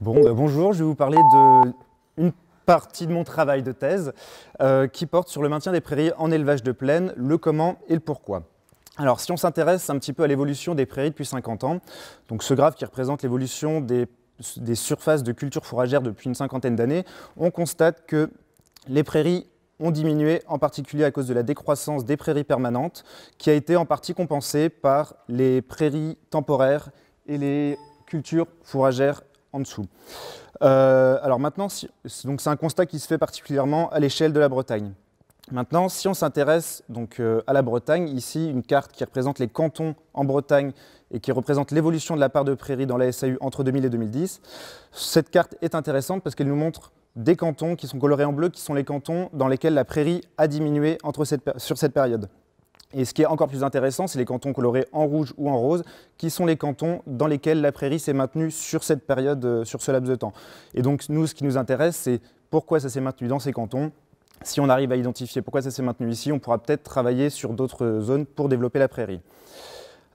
Bonjour, je vais vous parler d'une partie de mon travail de thèse qui porte sur le maintien des prairies en élevage de plaine, le comment et le pourquoi. Alors, si on s'intéresse un petit peu à l'évolution des prairies depuis 50 ans, donc ce graphe qui représente l'évolution des surfaces de culture fourragère depuis une cinquantaine d'années, on constate que les prairies ont diminué, en particulier à cause de la décroissance des prairies permanentes, qui a été en partie compensée par les prairies temporaires et les cultures fourragères en dessous. Alors maintenant, donc c'est un constat qui se fait particulièrement à l'échelle de la Bretagne. Maintenant, si on s'intéresse donc à la Bretagne, ici une carte qui représente les cantons en Bretagne et qui représente l'évolution de la part de prairies dans la SAU entre 2000 et 2010. Cette carte est intéressante parce qu'elle nous montre des cantons qui sont colorés en bleu, qui sont les cantons dans lesquels la prairie a diminué sur cette période. Et ce qui est encore plus intéressant, c'est les cantons colorés en rouge ou en rose, qui sont les cantons dans lesquels la prairie s'est maintenue sur cette période, sur ce laps de temps. Et donc nous, ce qui nous intéresse, c'est pourquoi ça s'est maintenu dans ces cantons. Si on arrive à identifier pourquoi ça s'est maintenu ici, on pourra peut-être travailler sur d'autres zones pour développer la prairie.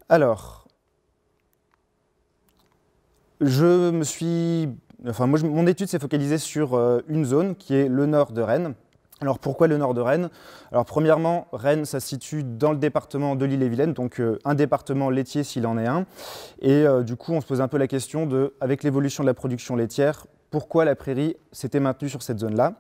Alors, mon étude s'est focalisée sur une zone qui est le nord de Rennes. Alors pourquoi le nord de Rennes? Alors premièrement, Rennes, ça se situe dans le département de l'Ille-et-Vilaine, donc un département laitier s'il en est un. Et du coup, on se pose un peu la question de, avec l'évolution de la production laitière, pourquoi la prairie s'était maintenue sur cette zone-là?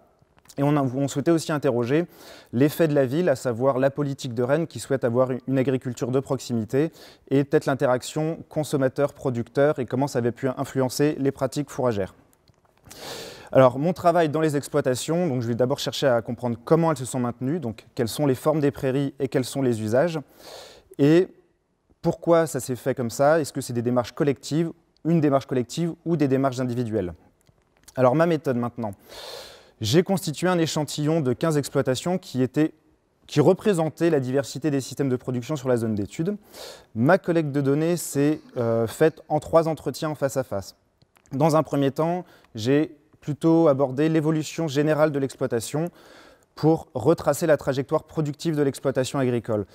Et on souhaitait aussi interroger l'effet de la ville, à savoir la politique de Rennes qui souhaite avoir une agriculture de proximité et peut-être l'interaction consommateur-producteur et comment ça avait pu influencer les pratiques fourragères. Alors, mon travail dans les exploitations, donc je vais d'abord chercher à comprendre comment elles se sont maintenues, donc quelles sont les formes des prairies et quels sont les usages, et pourquoi ça s'est fait comme ça, est-ce que c'est des démarches collectives, une démarche collective ou des démarches individuelles. Alors, ma méthode maintenant. J'ai constitué un échantillon de 15 exploitations qui représentaient la diversité des systèmes de production sur la zone d'étude. Ma collecte de données s'est faite en 3 entretiens en face à face. Dans un premier temps, j'ai plutôt abordé l'évolution générale de l'exploitation pour retracer la trajectoire productive de l'exploitation agricole.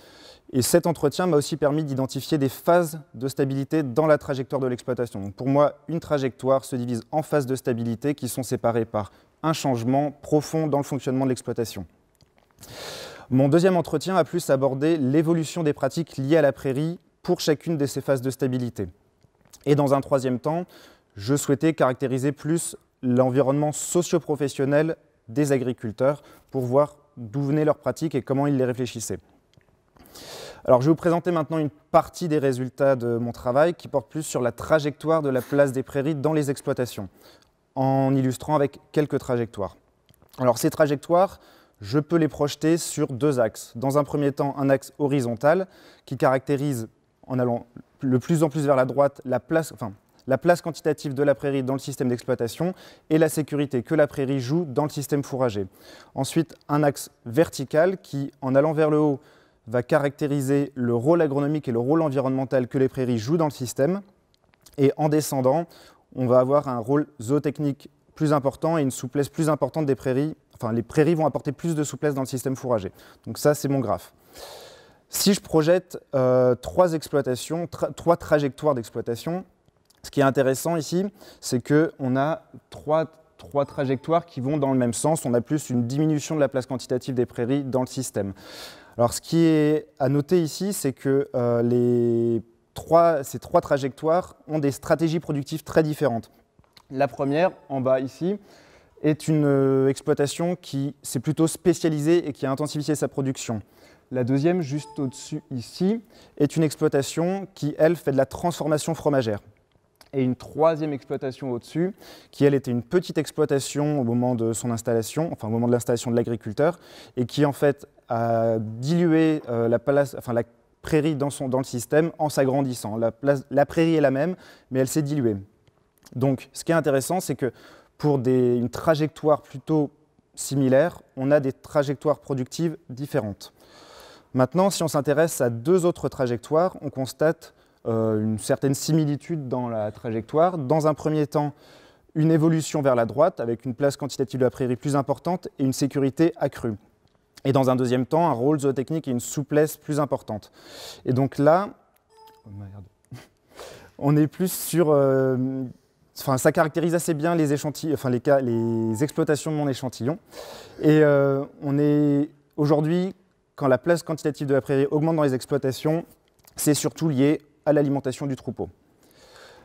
Et cet entretien m'a aussi permis d'identifier des phases de stabilité dans la trajectoire de l'exploitation. Donc pour moi, une trajectoire se divise en phases de stabilité qui sont séparées par un changement profond dans le fonctionnement de l'exploitation. Mon deuxième entretien a plus abordé l'évolution des pratiques liées à la prairie pour chacune de ces phases de stabilité. Et dans un troisième temps, je souhaitais caractériser plus l'environnement socio-professionnel des agriculteurs pour voir d'où venaient leurs pratiques et comment ils les réfléchissaient. Alors, je vais vous présenter maintenant une partie des résultats de mon travail qui porte plus sur la trajectoire de la place des prairies dans les exploitations, en illustrant avec quelques trajectoires. Alors, ces trajectoires, je peux les projeter sur 2 axes. Dans un premier temps, un axe horizontal qui caractérise, en allant de plus en plus vers la droite, la place quantitative de la prairie dans le système d'exploitation et la sécurité que la prairie joue dans le système fourrager. Ensuite, un axe vertical qui, en allant vers le haut, va caractériser le rôle agronomique et le rôle environnemental que les prairies jouent dans le système. Et en descendant, on va avoir un rôle zootechnique plus important et une souplesse plus importante des prairies. Enfin, les prairies vont apporter plus de souplesse dans le système fourrager. Donc ça, c'est mon graphe. Si je projette 3 trajectoires d'exploitation, ce qui est intéressant ici, c'est qu'on a trois trajectoires qui vont dans le même sens. On a plus une diminution de la place quantitative des prairies dans le système. Alors, ce qui est à noter ici, c'est que ces 3 trajectoires ont des stratégies productives très différentes. La première, en bas ici, est une exploitation qui s'est plutôt spécialisée et qui a intensifié sa production. La deuxième, juste au-dessus ici, est une exploitation qui, elle, fait de la transformation fromagère. Et une troisième exploitation au-dessus, qui elle était une petite exploitation au moment de son installation, enfin au moment de l'installation de l'agriculteur, et qui en fait a dilué la prairie dans le système en s'agrandissant. La prairie est la même, mais elle s'est diluée. Donc ce qui est intéressant, c'est que pour une trajectoire plutôt similaire, on a des trajectoires productives différentes. Maintenant, si on s'intéresse à 2 autres trajectoires, on constate une certaine similitude dans la trajectoire. Dans un premier temps, une évolution vers la droite avec une place quantitative de la prairie plus importante et une sécurité accrue. Et dans un deuxième temps, un rôle zootechnique et une souplesse plus importante. Et donc là, on est plus sur ça caractérise assez bien les exploitations de mon échantillon. Et on est aujourd'hui, quand la place quantitative de la prairie augmente dans les exploitations, c'est surtout lié à l'alimentation du troupeau.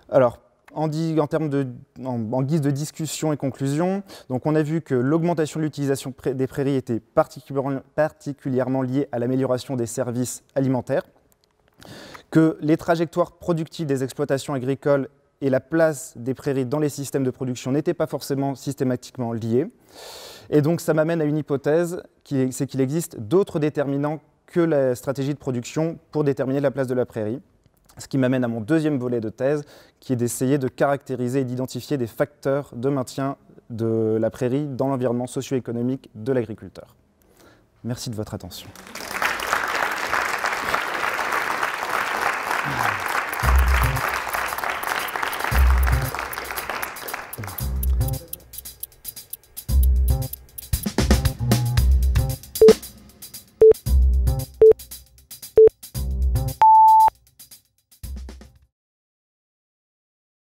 Alors, en guise de discussion et conclusion, donc on a vu que l'augmentation de l'utilisation des prairies était particulièrement liée à l'amélioration des services alimentaires, que les trajectoires productives des exploitations agricoles et la place des prairies dans les systèmes de production n'étaient pas forcément systématiquement liées. Et donc ça m'amène à une hypothèse, c'est qu'il existe d'autres déterminants que la stratégie de production pour déterminer la place de la prairie. Ce qui m'amène à mon deuxième volet de thèse, qui est d'essayer de caractériser et d'identifier des facteurs de maintien de la prairie dans l'environnement socio-économique de l'agriculteur. Merci de votre attention.